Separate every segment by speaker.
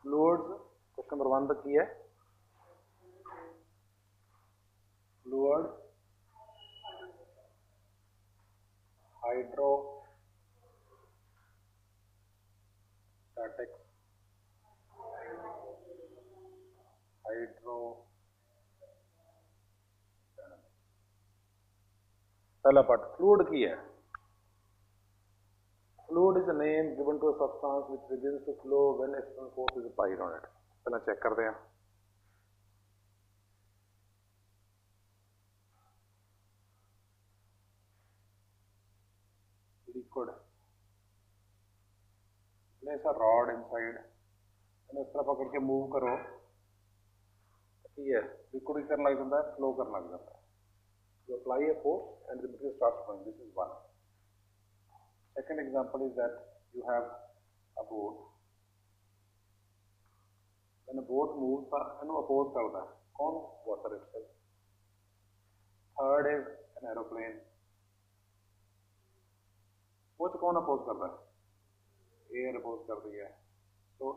Speaker 1: Fluids question number 1 की है fluid hydrostatics पहला पार्ट फ्लूइड की है fluid is a name given to a substance which begins to flow when external force is applied on it पहला check करते हैं liquid place a rod inside and इस तरह पकड़ के मूव करो ठीक है लिक्विड ही करने लग जाता है फ्लो करने लग जाता है you apply a force and the material starts flowing this is one second example is that you have a boat when a boat moves ਇਹਨੂੰ oppose ਕਰਦਾ ਹੈ कौन water itself third is an aeroplane वो कौन oppose करता है air oppose करती है so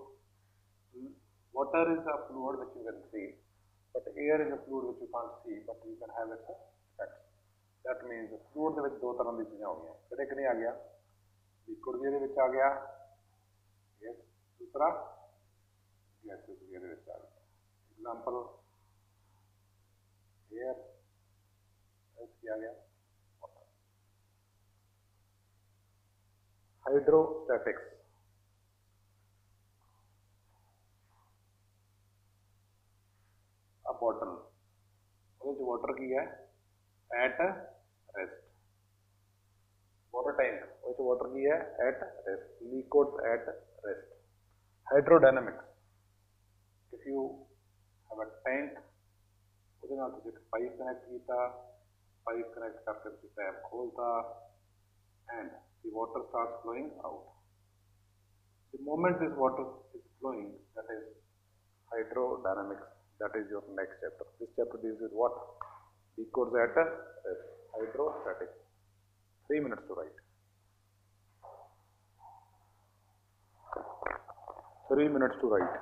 Speaker 1: water is a fluid which you can see but air is a fluid which you can't see but you can have its effects that means fluid ਦੇ ਵਿੱਚ ਦੋ ਤਰ੍ਹਾਂ ਦੀ ਚੀਜ਼ਾਂ ਹੋ ਗਈਆਂ ਕਿਹੜੇ ਕਿਹੜੇ ਆ ਗਿਆ ਲਿਕੁਇਡ ਵੀ ਇਹਦੇ ਵਿੱਚ ਆ ਗਿਆ yes दूसरा गैसेस भी ਇਹਦੇ ਵਿੱਚ ਆ ਗਿਆ एग्जांपल एयर किया गया वाटर हाइड्रोस्टैटिक्स a bottle ਉਹਦੇ ਚ ਵਾਟਰ ਕੀ ਹੈ at rest water tank ਉਹਦੇ ਚ ਵਾਟਰ ਕੀ ਹੈ at rest liquids at rest hydrodynamics if you have a tank ਉਹਦੇ ਨਾਲ ਤੁਸੀਂ ਪਾਈਪ ਕਨੈਕਟ ਕੀਤਾ ਪਾਈਪ ਕਨੈਕਟ ਕਰਕੇ ਤੁਸੀਂ tap ਖੋਲਤਾ and the water starts flowing out the moment this water is flowing that is hydrodynamics that is your next chapter this chapter deals with what liquids at rest hydrostatic 3 minutes to write 3 minutes to write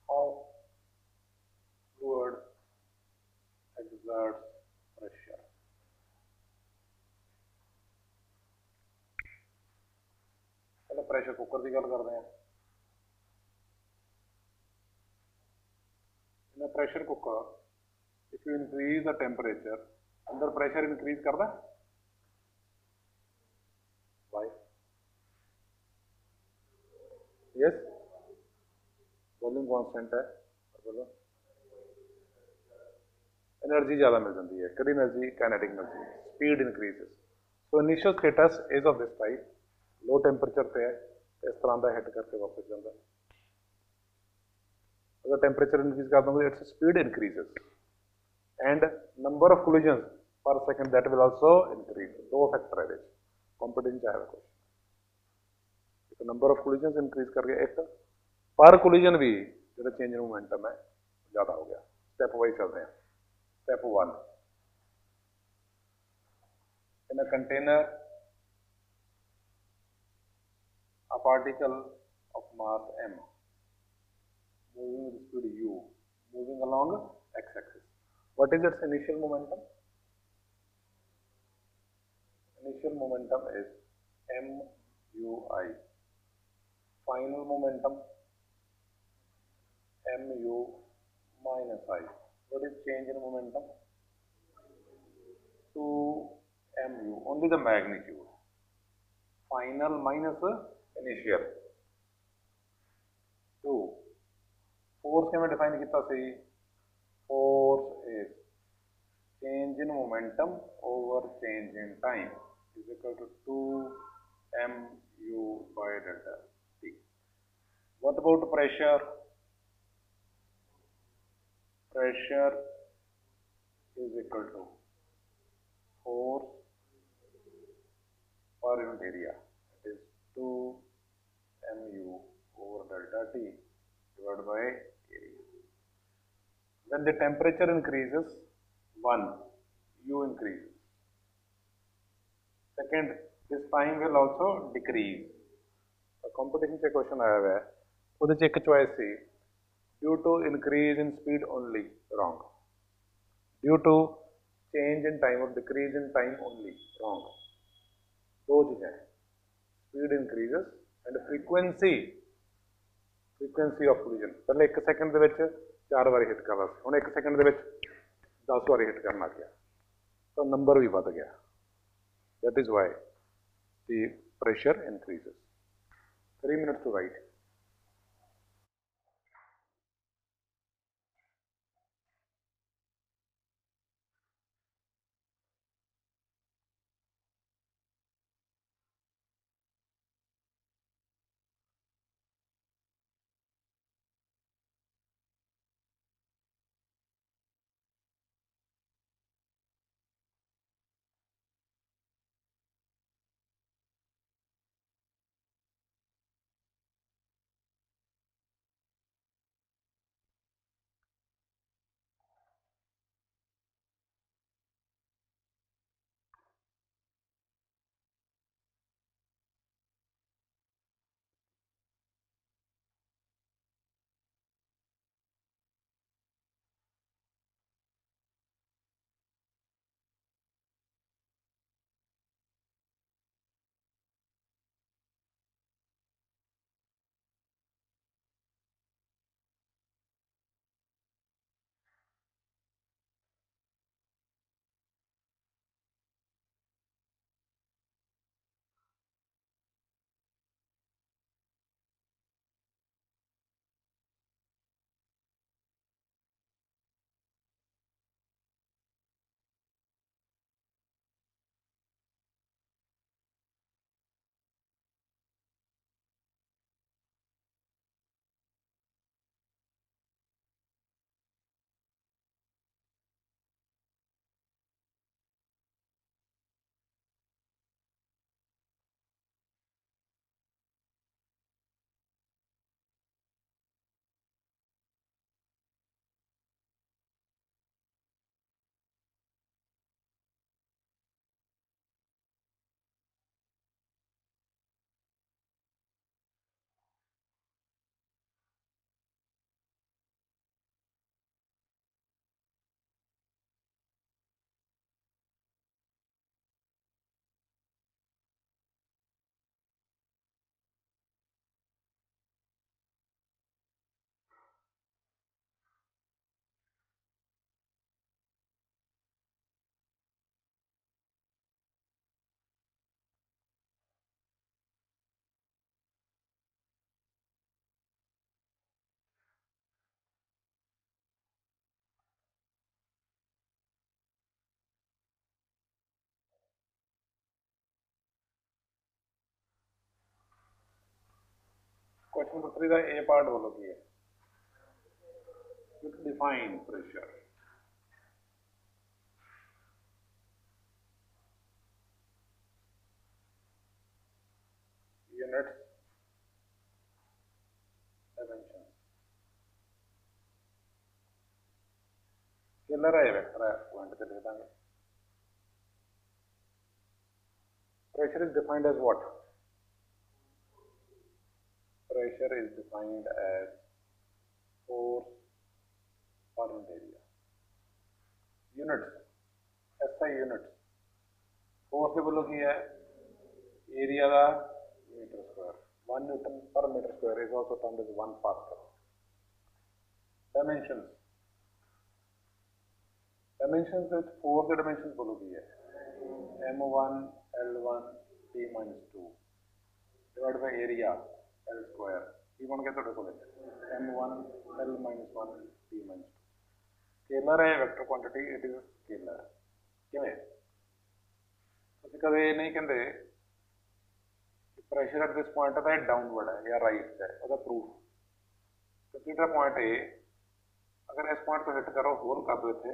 Speaker 1: how fluid exerts pressure पहले pressure cooker की गल करते हैं in a pressure cooker if you increase the temperature अंदर pressure increase करता है why yes volume constant है बोलो एनर्जी ज़्यादा मिल जाती है कितनी energy kinetic energy speed increases so initial status is of this type low temperature पे है इस तरह का हिट करके वापस जाता है अगर टेंपरेचर इंक्रीज कर दोगे it's speed increases and number of collisions per second that will also increase दो फैक्टर है कॉम्पिटिशन चाहे कुछ नंबर ऑफ कोलिजन्स इंक्रीज करके एक पर कोलिजन भी जो चेंज इन मोमेंटम है ज़्यादा हो गया स्टेप वाइज चलते हैं step 1 in a container a particle of mass m moving with speed u moving along x-axis what is its initial momentum is mui final momentum mu minus I. What is change in momentum? 2 mu. Only the magnitude. Final minus initial. 2. Force के में define कितना सही? Force is change in momentum over change in time. is equal to 2 mu by delta T. What about pressure? Pressure is equal to force per unit area. It is 2 mu over delta T divided by area. When the temperature increases, 1 U increases. Second, this time will also decrease. Competition से question आया हुआ है, ਉਹਦੇ ਚ ਇੱਕ choice C due to increase in speed only, wrong. Due to change in time or decrease in time only, wrong. दो चीजें हैं, speed increases and frequency of collision. पहले 1 सेकंड ਦੇ ਵਿੱਚ 4 ਵਾਰੀ ਹਿੱਟ ਕਰਦਾ ਸੀ, ਹੁਣ 1 सेकंड ਦੇ ਵਿੱਚ 10 ਵਾਰੀ ਹਿੱਟ ਕਰਨ ਲੱਗ ਗਿਆ, ਤਾਂ ਨੰਬਰ ਵੀ ਵੱਧ ਗਿਆ. That is why the pressure increases. 3 minutes to write. Question number 3 का A part बोलो कि है define pressure. Units, dimensions. Scalar है वेक्टर है, पॉइंट पे लिख देंगे. Pressure is defined as what? Pressure is defined as force per unit area. Units, SI units. Force से बोलो कि है area का meter square. 1 Newton per meter square is also termed as 1 Pascal. Dimensions. Dimensions with 4 the dimensions बोलो कि है M1 L1 T minus 2 divided by area L square. ये कौन कहते हैं देखो M1 L minus 1 T minus 2. Scalar है vector quantity, it is scalar. क्यों है? तो कदे ये नहीं कहते कि प्रेशर एट दिस पॉइंट है डाउनवर्ड है या राइट है, वह प्रूफ कंसीडर पॉइंट ए, अगर इस पॉइंट को हिट करो होल कर दो, इतने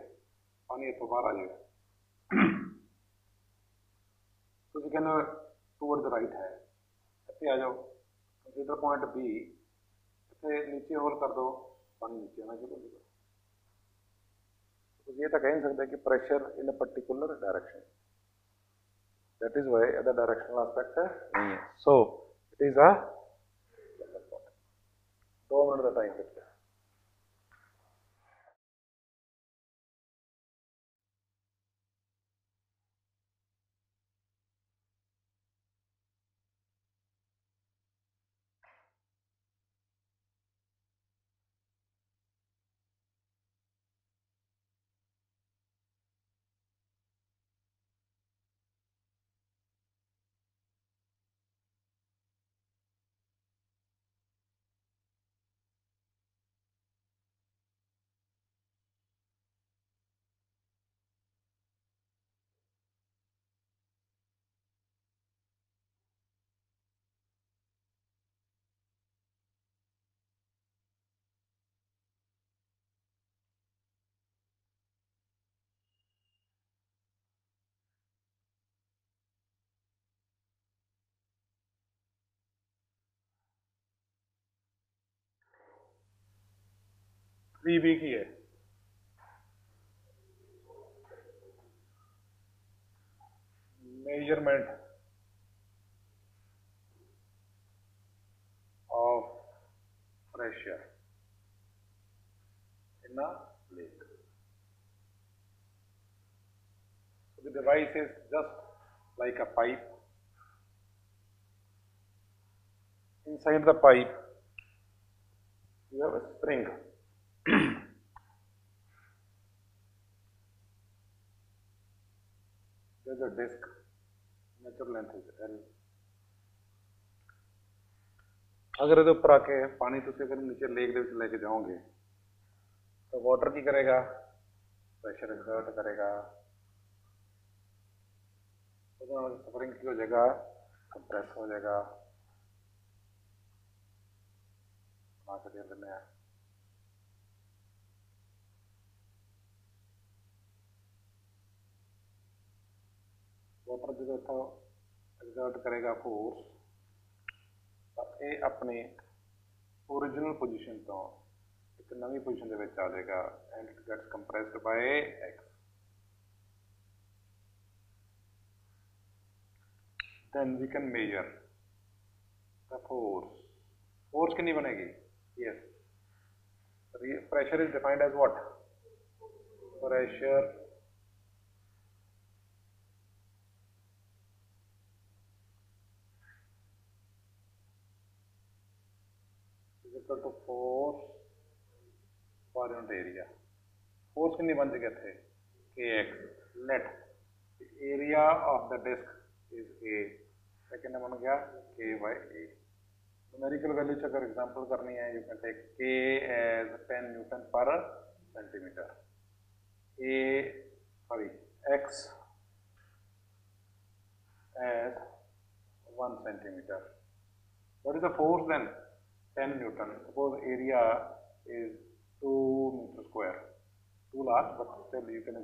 Speaker 1: पानी इतों बाहर आ जाएगा, तो कहना टूवर्ड द राइट है, इतने आ जाओ कंसीडर पॉइंट बी, इतने नीचे होल कर दो, पानी नीचे आना शुरू हो जाएगा। तो ये तो कह नहीं सकते कि pressure in a particular direction, that is why other directional aspect नहीं है। So it is a 2 minute का टाइम लगता है। थ्री बी की है, measurement of pressure in a lake. So the device is just like a pipe. Inside the pipe you have a spring. There's a disc, natural length is L. अगर ये ऊपर आके पानी तुम अगर नीचे लेक के लेके जाओगे तो वाटर की करेगा, प्रेशर एक्सर्ट करेगा, स्प्रिंग की हो जाएगा, कंप्रेस हो जाएगा, बना के दे देने हैं। वाटर जो इतना एक्सर्ट करेगा फोर्स, तो ये अपनी ओरिजिनल पोजीशन तो एक नवी पोजीशन आ जाएगा and it gets compressed by x. Then we can measure the force. Force कितनी बनेगी? Yes, pressure is defined as what? Pressure equal to force per unit area. Force कितनी बन जाएगी थे? K x. Let area of the disc is A, second बन गया k by A. Numerical value अगर example करनी है, you can take k as 10 newton per centimeter, uh sorry x as 1 centimeter. What is the force then? 10 Newton. Suppose area is 2 meter square. Too large, but still you can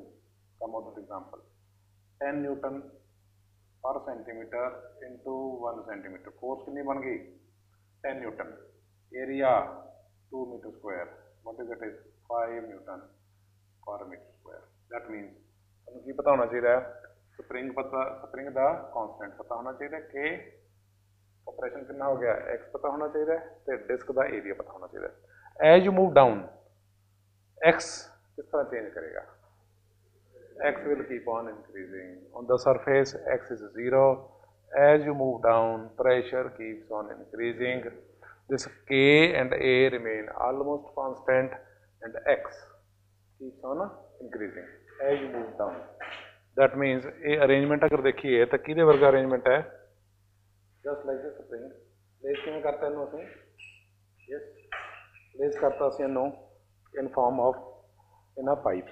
Speaker 1: come out with example. 10 Newton per centimeter into 1 centimeter. Force कितनी बन गई? 10 Newton. Area 2 meter square. What is it? Is 5 Newton per meter square. That means हमें की पता होना चाहिए, spring का constant पता होना चाहिए, के कंप्रेशन कितना हो गया एक्स पता होना चाहिए, तो डिस्क का एरिया पता होना चाहिए। As you move down X किस तरह चेंज करेगा? X will keep on increasing on the surface, X is 0। As you move down pressure keeps on increasing, this K and A remain almost constant and X keeps on increasing as you move down. That means ये arrangement अगर देखिए तो किहदे वर्गा arrangement है? Just like this spring. Place किवें करता इनू असीं? यस, प्लेस करता असीं इनू in form of in a pipe,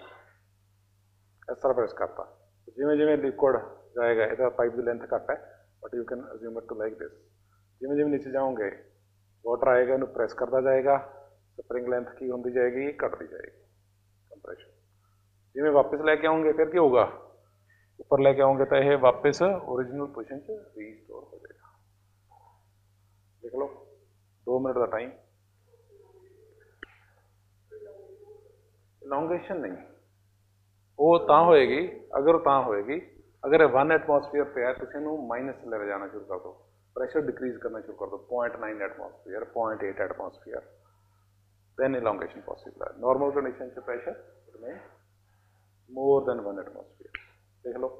Speaker 1: इस तरह प्रेस करता। जिवें जिवें लिक्विड जाएगा, ਇਹਦਾ ਪਾਈਪ ਦੀ ਲੈਂਥ ਘੱਟ ਹੈ, but you can assume it to like this. ਜਿਵੇਂ ਜਿਵੇਂ ਨੀਚੇ ਜਾਓਗੇ ਵਾਟਰ ਆਏਗਾ, ਇਹਨੂੰ ਪ੍ਰੈਸ ਕਰਦਾ ਜਾਏਗਾ, ਸਪਰਿੰਗ ਲੈਂਥ ਕੀ ਹੁੰਦੀ ਜਾਏਗੀ, ਘਟਦੀ ਜਾਏਗੀ ਕੰਪਰੈਸ਼ਨ। ਜਿਵੇਂ ਵਾਪਸ ਲੈ ਕੇ ਆਉਂਗੇ ਫਿਰ ਕੀ ਹੋਊਗਾ, ਉੱਪਰ ਲੈ ਕੇ ਆਉਂਗੇ ਤਾਂ ਇਹ ਵਾਪਸ ओरिजिनल पोजीशन 'ਚ ਰੀਸਟੋਰ ਹੋ ਜਾਏਗਾ। देख लो 2 मिनट का टाइम। इलोंगेशन नहीं वो ਤਾਂ होएगी अगर ਤਾਂ होएगी अगर 1 एटमोसफेयर पे है तो इसे माइनस ले जाना शुरू कर दो, प्रेशर डिक्रीज करना शुरू कर दो, 0.9 atmosphere 0.8 atmosphere, then elongation possible है। नॉर्मल कंडीशन से प्रेशर में मोर देन 1 एटमोसफेयर। देख लो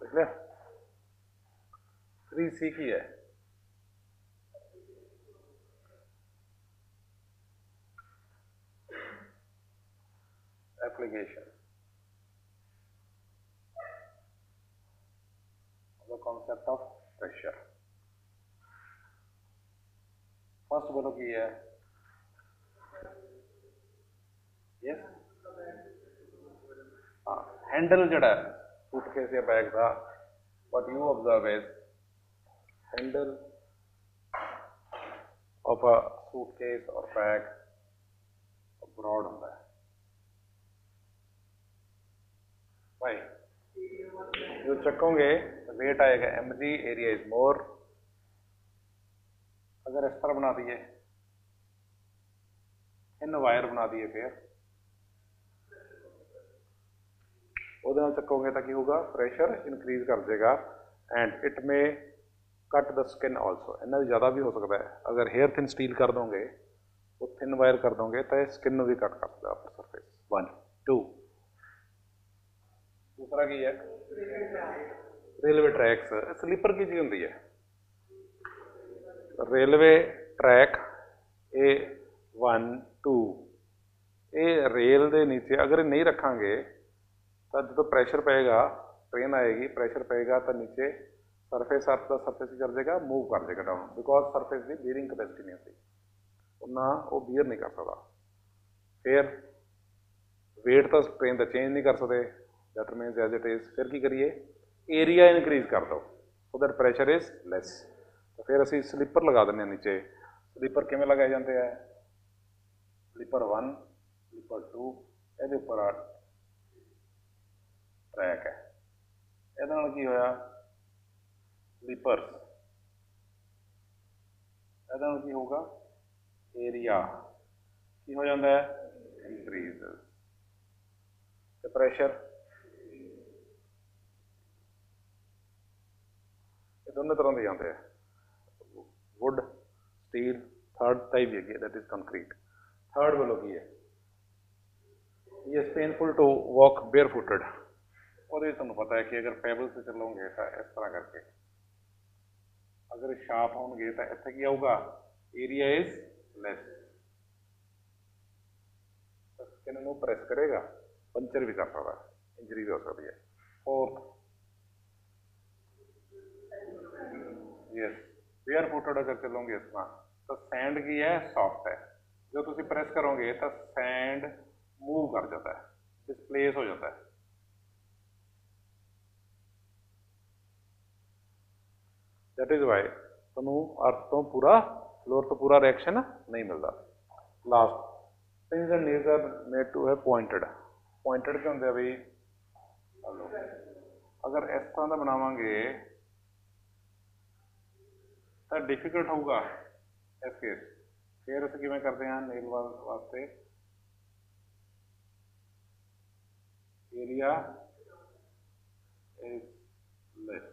Speaker 1: देख लिया 3C की है application the concept of pressure. First बोलो की है यस हाँ हैंडल जड़ा सूटकेस या बैग का what you observe is handle of a suitcase or bag broad होता है। भाई जो चकोगे वेट आएगा mg, एरिया इज मोर। अगर इस तरह बना दिए इन वायर बना दिए फिर ਉਹਦੇ ਨਾਲ ਚੱਕੋਗੇ ਤਾਂ ਕੀ ਹੋਊਗਾ, ਪ੍ਰੈਸ਼ਰ ਇਨਕਰੀਜ਼ ਕਰ ਦੇਗਾ ਐਂਡ ਇਟ ਮੇ ਕੱਟ ਦ ਸਕਿਨ ਆਲਸੋ। ਇਹਨਾਂ ਦੀ ਜ਼ਿਆਦਾ ਵੀ ਹੋ ਸਕਦਾ ਹੈ, ਅਗਰ ਹੇਅਰ ਥਿਨ ਸਟੀਲ ਕਰ ਦੋਗੇ, ਉਹ ਥਿਨ ਵਾਇਰ ਕਰ ਦੋਗੇ ਤਾਂ ਇਹ ਸਕਿਨ ਨੂੰ ਵੀ ਕੱਟ ਕਰ ਸਕਦਾ ਅਪਰ ਸਰਫੇਸ। 1 2 दूसरा की है रेलवे ट्रैक्स। स्लीपर की चीज होती है रेलवे ट्रैक ए 1 2 ये रेल के नीचे अगर नहीं रखांगे तो जो प्रेशर पेगा, ट्रेन आएगी, प्रेशर पेगा तो नीचे सरफेस अर्थ का सरफेस ही कर देगा, मूव कर देगा डाउन, बिकॉज सरफेस की बीयरिंग कैपेसिटी नहीं होती ना, वो बीयर नहीं कर सकता। फिर वेट तो ट्रेन का चेंज नहीं कर सकते, that means as it is. फिर की करिए, एरिया इनक्रीज कर दो so that pressure is less. तो फिर असी स्लीपर लगा दें नीचे। स्लीपर किमें लगाए जाते हैं, स्लीपर 1 स्लीपर 2 ये उपर ट्रैक है, ये की होया स्लीपर्स, ये की होगा एरिया की हो जाता है इंक्रीज, प्रेशर ये दोनों तरह के जाते हैं। वुड स्टील थर्ड टाइप है दैट इज कंक्रीट। थर्ड वालों की है ये is painful to walk bare footed. और तुहानूं पता है कि अगर पैबल से चलोगे तो इस तरह करके, अगर शार्प होंगे तो इत्थे की आऊगा, एरिया इज लैस, स्किन नूं प्रेस करेगा, पंचर भी कर सकता है, इंजरी भी हो सकती है। फोर्थ, यस, बेयर फुटेड अगर चलोगे इस तरह तो सैंड की है, सॉफ्ट है, जो तुम प्रेस करोगे तो सैंड मूव कर जाता है, डिस्प्लेस हो जाता है। दैट इज वाई तुहानूं अर्थ तो पूरा, फ्लोर तो पूरा रिएक्शन नहीं मिलता। Last, things and knees are made to है पॉइंटेड। पॉइंटेड क्या होंगे बई, अगर इस तरह का बनावांगे तो डिफिकल्ट होगा इस केस। फिर असीं किवें करते हैं, नेल वास्ते एरिया इज लेस,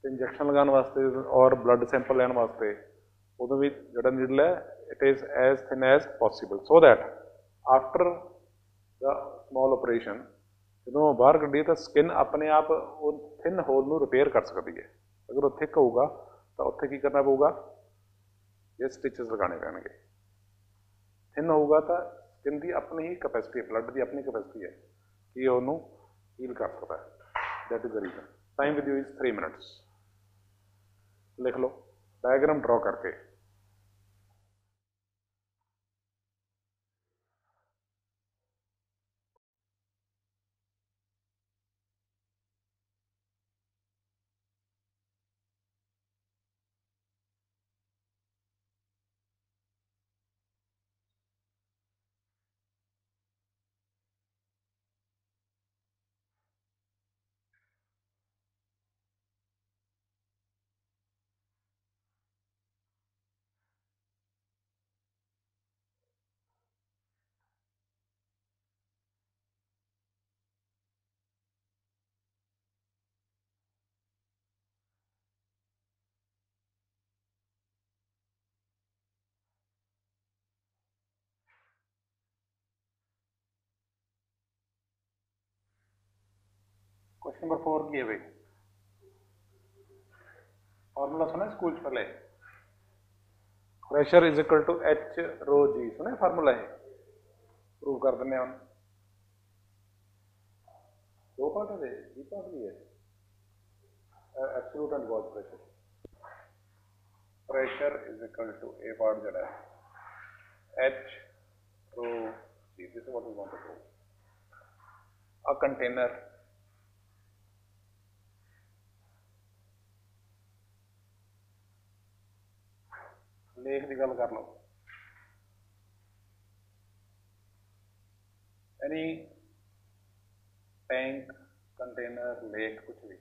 Speaker 1: इंजैक्शन लगाने वास्ते और ब्लड सैंपल लैन वास्ते उदों भी जो नीडल है it is as thin as possible, so that after the small operation जो बाहर कढ़ीए तो स्किन अपने आप वो थिन होल नूं रिपेयर कर सकती है। अगर वो थिक होगा तो उत्थे की करना पऊगा, ये स्टिचेस लगाने पैणगे। थिन होगा तो स्किन की अपनी ही कैपेसिटी है, ब्लड की अपनी कैपेसिटी है कि उन्होंने हील कर सकता है। That is the reason. Time with you is 3 minutes. लिख लो डायग्राम ड्रॉ करके। क्वेश्चन नंबर 4 की है भाई, फॉर्मूला सुना स्कूल पहले, pressure is equal to H rho G, सुना फार्मूला है, प्रूव कर दें हम। दो पार्ट है, जी पार्ट भी है, absolute and gauge pressure. Pressure is equal to a part जड़ा है h rho g, this is what we want to prove. A container लेख की गल कर लो, एनी टैंक कंटेनर लेक कुछ भी,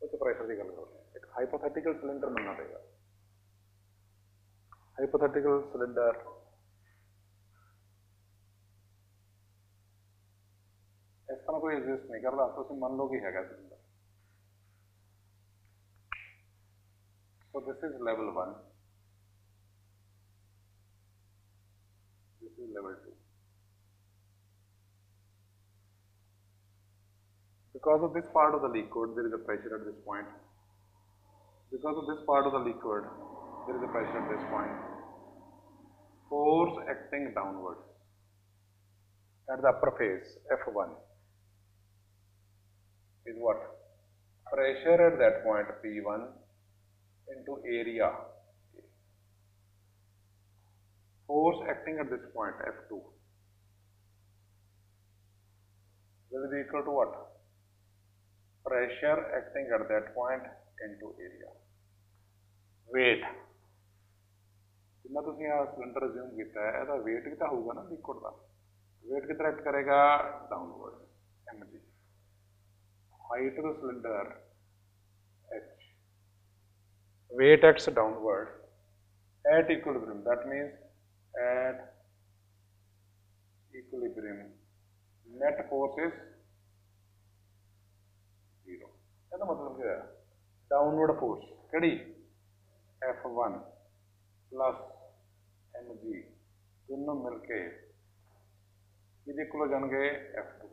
Speaker 1: उस प्रेशर की गल करो। एक हाइपोथेटिकल सिलेंडर बनना पड़ेगा, हाइपोथेटिकल सिलेंडर इस तरह कोई एग्जिस्ट नहीं करता, तो मान लो कि हैगा cylinder. So this is level 1, this is level 2. Because of this part of the liquid, there is a pressure at this point. Because of this part of the liquid, there is a pressure at this point. Force acting downwards at the upper phase, F1, is what? Pressure at that point, P1, into area. Force acting at this point, F2, will be equal to what? Pressure acting at that point into area. Weight, जिन्ना तुसीं आ cylinder assume किया है, ਇਹਦਾ weight भी तो होगा ना liquid का। weight कितना एक्ट करेगा? Downward, mg। height of the cylinder, h। weight acts downward at equilibrium, that means at equilibrium net force is 0। ਇਹਦਾ मतलब क्या है? डाउनवर्ड फोर्स ਕਿਹੜੀ? F1 प्लस mg दोनों मिलके किहदे कोल जाणगे? F2।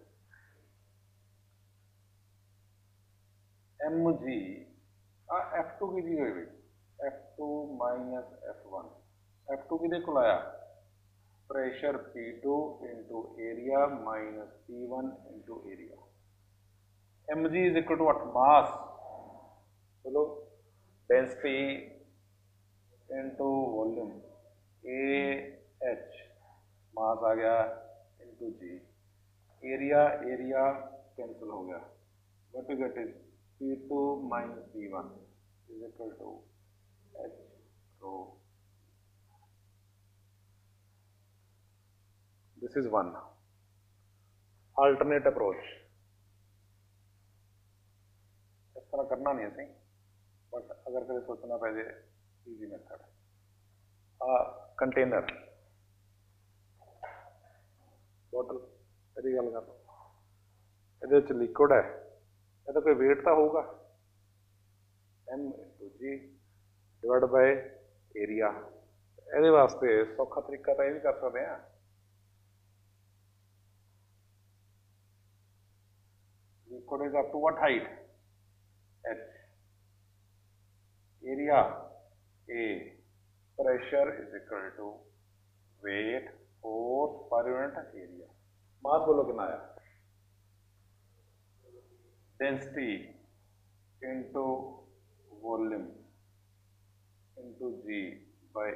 Speaker 1: एम जी F2 की जी हुई F2 माइनस F1 F2 किहदे कोल आया pressure P2 into area minus P1 into area mg is equal to what mass चलो density into volume A H mass आ गया into G area area cancel हो गया what you get is P2 minus P1 is equal to H rho. This is one alternate approach. इस तरह करना नहीं है बट अगर कभी सोचना पै जाए इजी मेथड कंटेनर बॉटल यदि गल कर लो ये लिक्विड है ये कोई वेट तो होगा m into g divide by area ये वास्ते सौखा तरीका तो यह भी कर सकते हैं liquid is up to what height H area A pressure is equal to weight force per unit area mass बोलो कितना आया density into volume into G by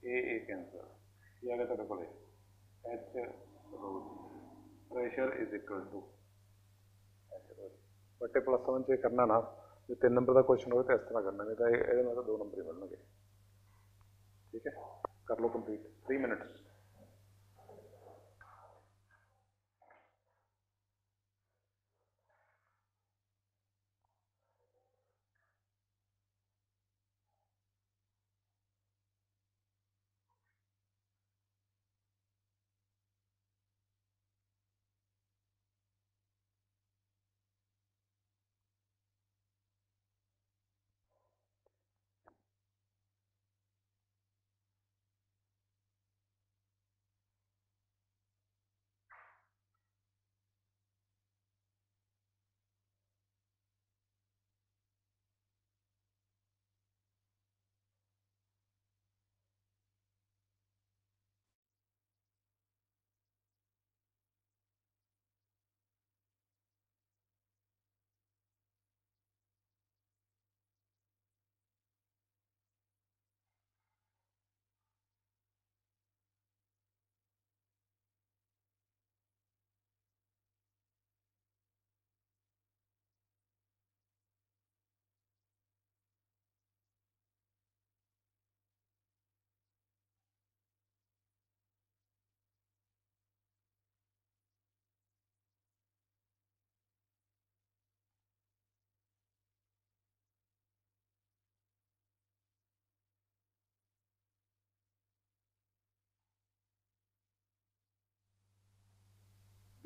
Speaker 1: A cancel ये आ गया तेरे को H rho pressure is equal to H rho बटे plus one से करना ना जो 3 नंबर का क्वेश्चन हो तो इस तरह करना नहीं तो ये में तो 2 नंबर ही मिलने ठीक है कर लो कंप्लीट 3 मिनट्स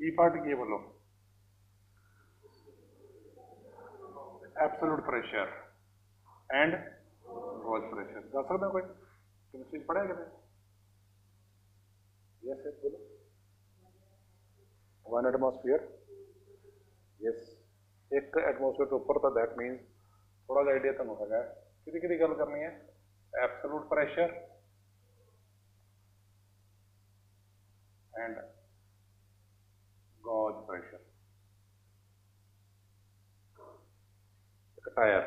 Speaker 1: बी पार्ट की बोलो absolute pressure and gauge pressure जा सकते कोई केमिस्ट्री पढ़ा है यस यस बोलो 1 एटमॉस्फेयर यस एक एटमॉस्फेयर के ऊपर तो दैट मीन्स थोड़ा सा आइडिया तो है कि गल करनी है absolute pressure and gauge pressure tyre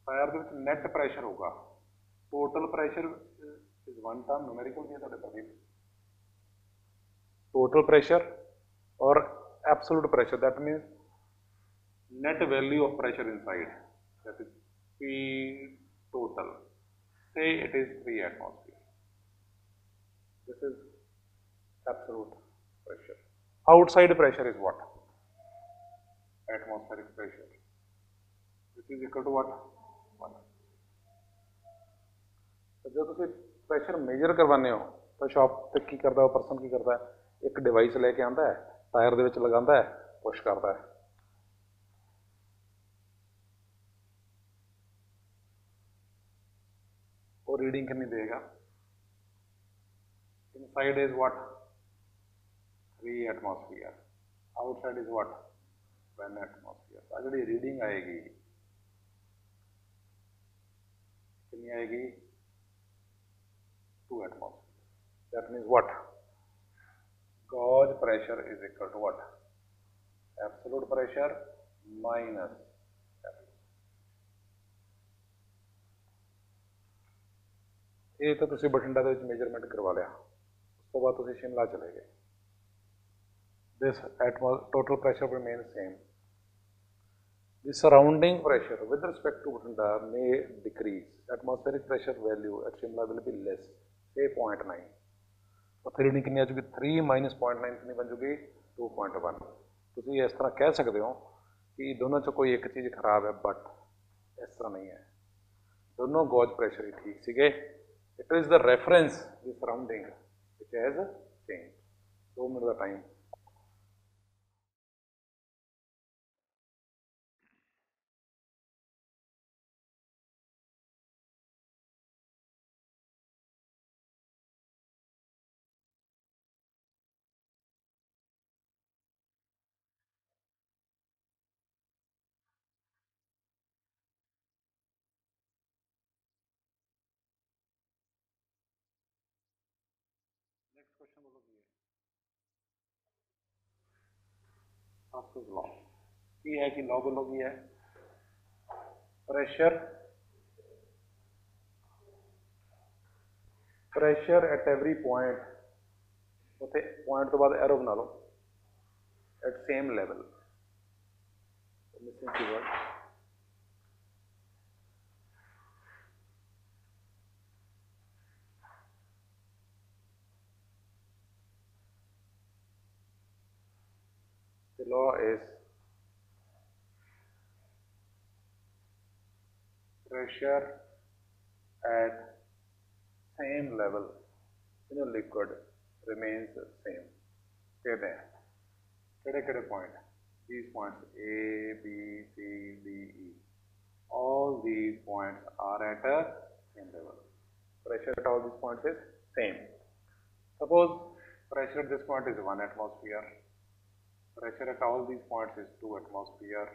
Speaker 1: tyre net pressure होगा total pressure is one term numerical भी है टोटल प्रेशर और absolute pressure that means net value of pressure inside that is P total say it is 3 atmosphere this is absolute pressure outside pressure is what atmospheric pressure which is equal to what 1 तो जब तुम pressure measure करवाने हो तो shop पे की करता है पर्सन की करता है एक डिवाइस लेके आता है टायर दे विच लगाता है पुश करता है और रीडिंग कितनी देगा inside is what atmosphere. Outside is what? 1 atmosphere. तो अगर रीडिंग आएगी कितनी आएगी? 2 atmosphere. That means what? Gauge pressure is equal to what? Absolute pressure minus ਇਹ ਤਾਂ ਤੁਸੀਂ ਬਠਿੰਡਾ ਦੇ ਵਿੱਚ ਮੇਜਰਮੈਂਟ ਕਰਵਾ ਲਿਆ, ਉਸ ਤੋਂ ਬਾਅਦ ਤੁਸੀਂ ਸ਼ਿਮਲਾ ਚਲੇ ਗਏ। This total pressure remains same. The surrounding pressure with respect to Bhatinda may decrease. Atmospheric pressure value at Shimla will be less, say 0.9. तो रीडिंग कितनी आ चुकी? 3 माइनस 0.9 कितनी बन चुकी? 2.1। ਤੁਸੀਂ ਇਸ ਤਰ੍ਹਾਂ ਕਹਿ ਸਕਦੇ ਹੋ कि दोनों च कोई एक चीज़ खराब है, बट इस तरह नहीं है, दोनों गॉज प्रेशर ही ठीक सीगे। It is the reference, the surrounding, which has changed. 2 minute का टाइम। नेक्स्ट क्वेश्चन बोलो की आपको लॉ की है कि लॉ बोलो की है प्रेशर एट एवरी पॉइंट उसे पॉइंट तो बाद एरो बना लो at same level missing keyword the law is pressure at same level in a liquid remains same कहते हैं केड़े point these points A B C D E all these points are at a same level pressure at all these points is same suppose pressure at this point is 1 atmosphere pressure at all these points is 2 atmosphere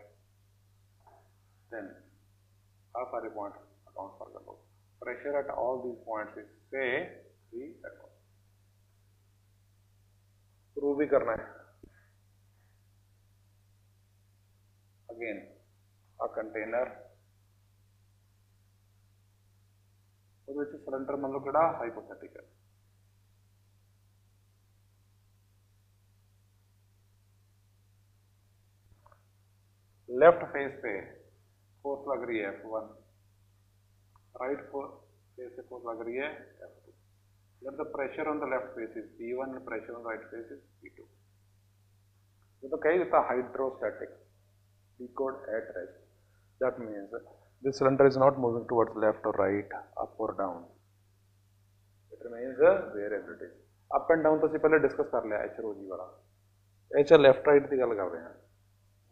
Speaker 1: then how far a point account for the load pressure at all these points is say 3 atmosphere prove भी करना है again a container ਉਹਦੇ ਵਿੱਚ cylinder ਮੰਨ ਲਓ ਕਿਹੜਾ ਹਾਈਪੋਥੈਟਿਕਲ left face पे force लग रही है F1 राइट फेस पे फोर्स लग रही है F2 let the pressure on the left face is P1 and pressure on the right face is P2 ये तो कह देता hydrostatic decode at rest that means this cylinder is not moving towards left or right up or down it remains wherever it is up and down तो ਅਸੀਂ ਪਹਿਲੇ discuss कर लिया H rho G वाला H left right की गल कर रहे हैं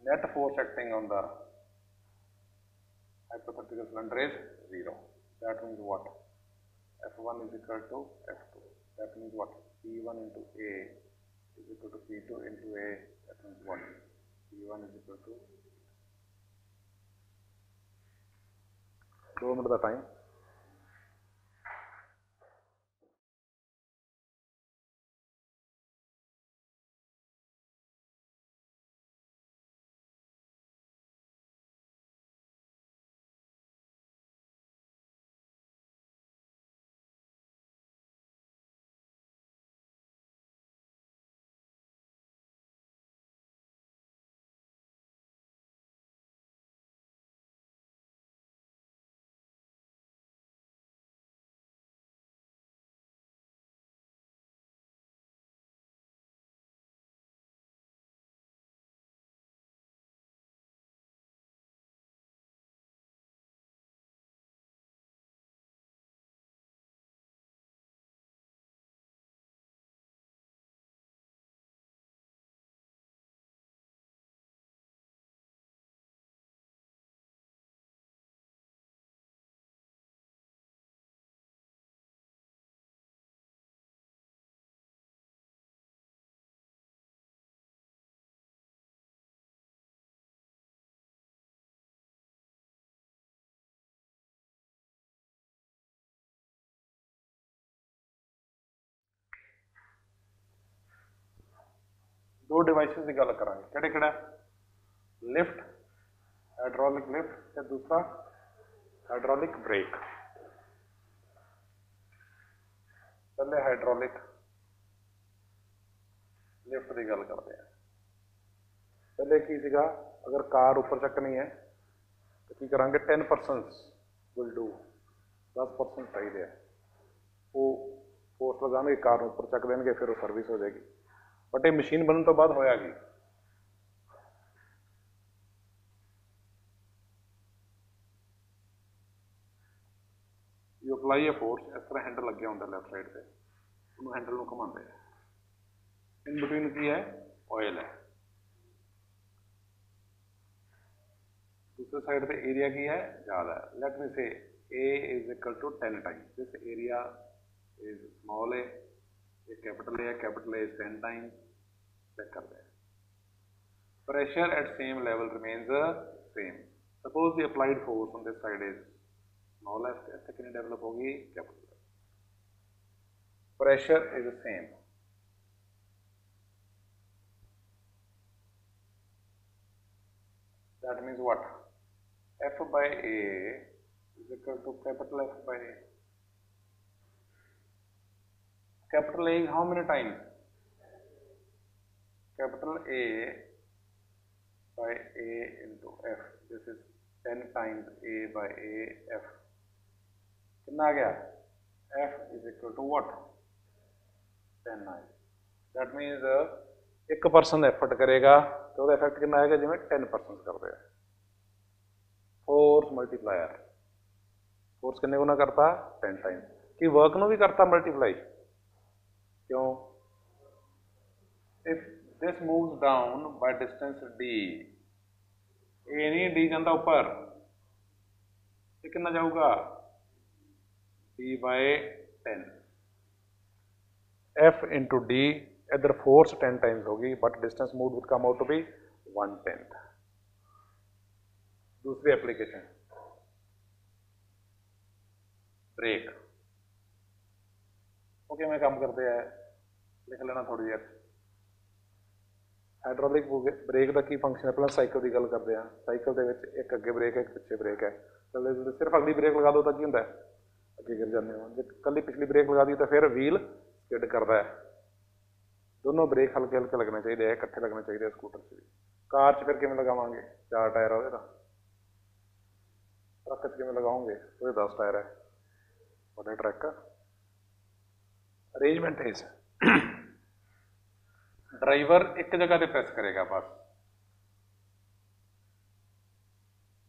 Speaker 1: net force acting on the hypothetical cylinder is 0 that means what F1 is equal to F2 that means what P1 into A is equal to P2 into A that means what P1 is equal to 2 minute का time दो devices की गल करांगे किहड़े किहड़ा lift hydraulic lift ते दूसरा hydraulic brake. पहले hydraulic lift की गल करते हैं। पहले की सीगा अगर कार उपर चकनी है तो की करांगे 10% विल डू 10% चाहिए वो फोर्स लगाएंगे कार उपर चक देंगे फिर वो सर्विस हो जाएगी। बट ये मशीन बनने तो बाद होयागी यू अप्लाई ए फोर्स इस तरह हैंडल लगे होंगे लैफ्ट साइड से उन्होंने हैंडल में घुमाते हैं इन बिटवीन की है ऑयल है दूसरे साइड पे एरिया की है ज़्यादा है। Let me say A is equal to 10 times this area is small A ये capital A is 10 times check करते हैं। Pressure at same level remains same suppose the applied force on this side is small F ऐसे कितनी develop होगी capital pressure is same that means what F by A is equal to capital F by A. Capital A is how many times? Capital A by A into F. This is 10 times A by A F. कितना आ गया? F is equal to what? 10 9. That means 1% effort करेगा तो ਉਹਦਾ effect कितना आएगा जिमें 10% करते हैं। फोर्स मल्टीप्लायर फोर्स कितने गुना करता 10 टाइम कि वर्क ਨੂੰ भी करता मल्टीप्लाई क्यों if this moves down by distance d ए नहीं d जाता ऊपर ये कितना जाऊगा d बाय 10 f इंटू d इधर फोर्स 10 टाइम्स होगी but distance move will come out to be 1/10। दूसरी एप्लीकेशन ब्रेक ओके मैं काम करते हैं लिख लेना थोड़ी देर। हाइड्रोलिक ब्रेक का की फंक्शन है पहले साइकिल की गल करते हैं साइकिल के एक अगे ब्रेक है एक पिछे ब्रेक है तो सिर्फ अगली ब्रेक लगा दो तो की होंगे अगे गिर जाते हो जो कल पिछली ब्रेक लगा दी तो फिर व्हील स्किड करता है। दोनों ब्रेक हल्के हल्के लगने चाहिए इकट्ठे लगने चाहिए स्कूटर से भी। कार च फिर किमें लगावांगे 4 टायर है वो ट्रक च किमें लगाओगे तो 10 टायर है बड़ा ट्रक अरेंजमेंट है इस ड्राइवर एक जगह पे प्रेस करेगा बस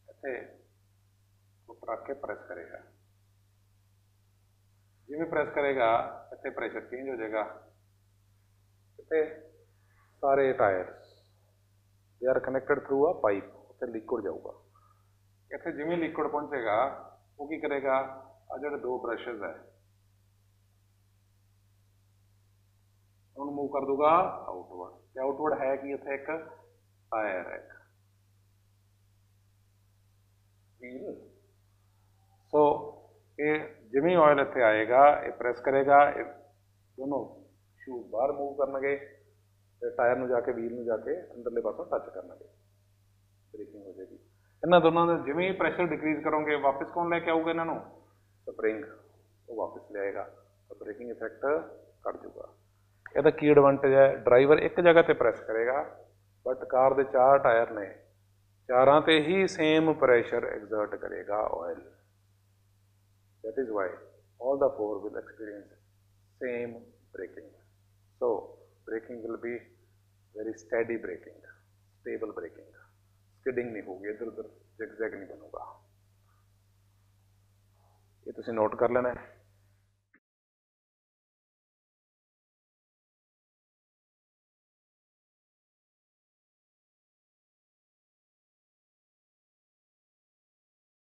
Speaker 1: इतने ऊपर रख के प्रेस करेगा जिमें प्रेस करेगा इतने प्रेशर चेंज हो जाएगा इतने सारे tyres they are connected through a pipe उत्ते लिक्विड जाऊगा इतने जिमें लिक्विड पहुंचेगा वो की करेगा आ जो 2 ब्रशेज है उन्होंने मूव कर दूंगा आउटवर्ड आउटवर्ड है कि इतने एक टायर है व्हील सो ये जिमें ऑयल इतने आएगा ये प्रेस करेगा दोनों शूज बाहर मूव करनगे टायर में जाके व्हील में जाके अंदरले पासों टच करनगे ब्रेकिंग हो जाएगी। इन्होंने दोनों ने जिमें ही प्रेशर डिक्रीज करोगे वापस कौन लैके आऊगा इन्हों स्प्रिंग वो वापस ले आएगा तो ब्रेकिंग इफेक्ट कट जाऊगा। ਇਹਦਾ की एडवांटेज है ड्राइवर एक जगह पर प्रेस करेगा बट कार के 4 टायर ने चारां ते ही सेम प्रेशर एग्जर्ट करेगा oil that is why all the 4 will experience same braking. So braking will be very steady braking, stable braking, skidding नहीं होगी इधर उधर zigzag नहीं बनूगा। ये तुसी नोट कर लेना है।